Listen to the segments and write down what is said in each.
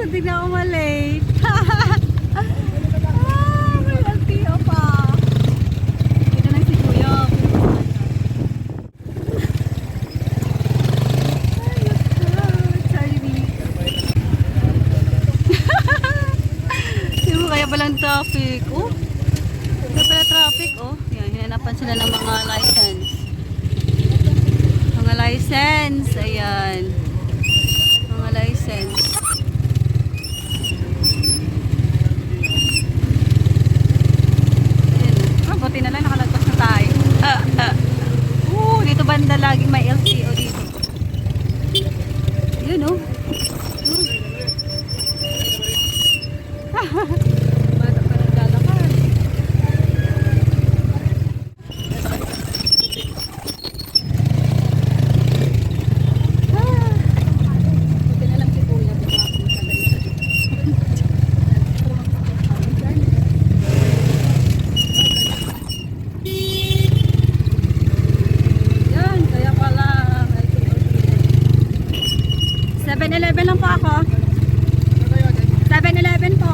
Hindi na ako malate. May LTO pa. Ito na si Kuya. Hindi mo kaya palang traffic. Oh, kaya pala traffic. Oh, yan, hinanapan sila ng mga license. Mga license. Ayan. Mga license. Buti na lang nakalagpas na tayo. Dito banda laging may LTO dito. Yun oh. Bata pa naglalakad. Buti na lang si Kuya. Yan, kaya pala 7-Eleven lang po ako. 7-Eleven po.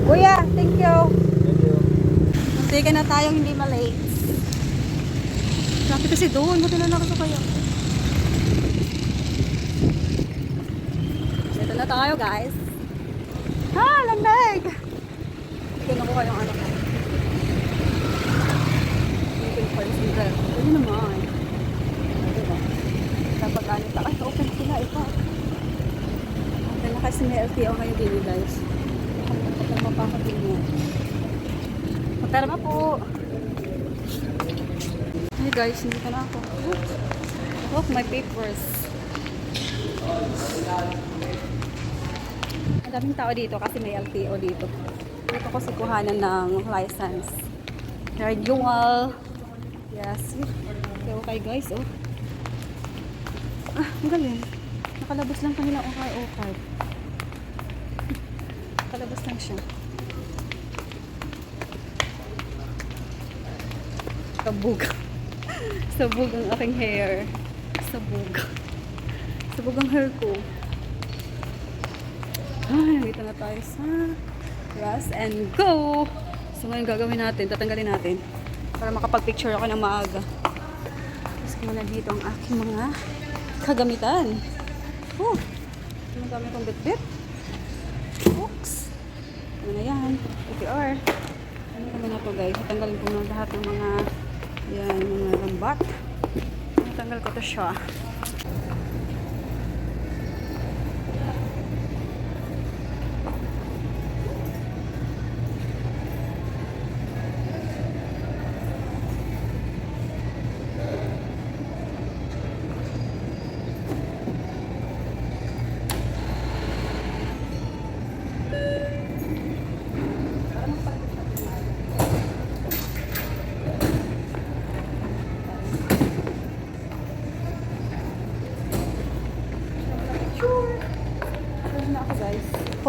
Kuya, thank you. Munti ka na tayong hindi malate. Traffic kasi doon. Buti na lang ako kayo. Ito na tayo guys. Ha, lamig. Kinukuha yung ano ko. Ano naman? Diba? Kapag ganit ako, ay, open sila. Ito. Open na kasi may LTO ngayon din guys. Kapag mapakatin mo. Matarama po. Hey guys, hindi ka na ako. Look, my papers. Ang daming tao dito kasi may LTO dito. Dito ko si kuhanan ng license. Renewal. Yes. Okay guys, oh. Ang galing. Nakalabas lang kanila okay. Nakalabas lang siya. Sabog. Sabog ang aking hair. Sabog. Sabog ang hair ko. Dito na tayo sa Rest and Go. So ngayon gagawin natin, tatanggalin natin para makapag-picture ako ng maaga. Tapos muna dito ang aking mga kagamitan. Ang dami kong bit-bit. Books. Ano na yan? APR. Ano naman na to guys? Tatanggalin ko na lahat ng mga yan, mga lambat. Tatanggal ko to siya.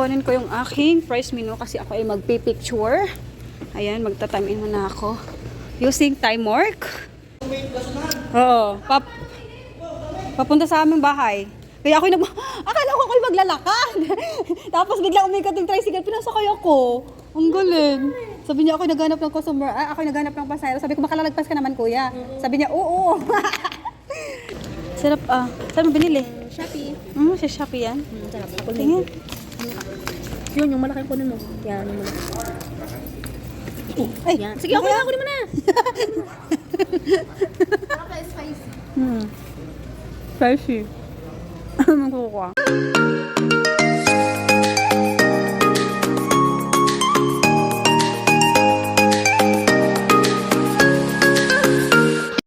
Kunin ko yung aking price menu kasi ako ay magpipicture. Ayan, magtatamin muna ako. Using time work. Oo. Papunta sa aming bahay. Kaya ako'y akala ko ako'y maglalakad. Tapos biglang umikot yung tricycle. Pinasakay ako. Ang galing. Sabi niya ako'y naghanap ng customer. Ako'y naghanap ng pasahero. Sabi ko, makalalagpas ka naman kuya. Sabi niya, oo. Sarap saan mo binili? Shopee. Sa Shopee yan? Sarap. Tingin. Yun, yung malaking kunin mo. Yan, yung malaki. Ay, Yan. Sige, okay, kunin mo na. Spicy. Ano kukuha?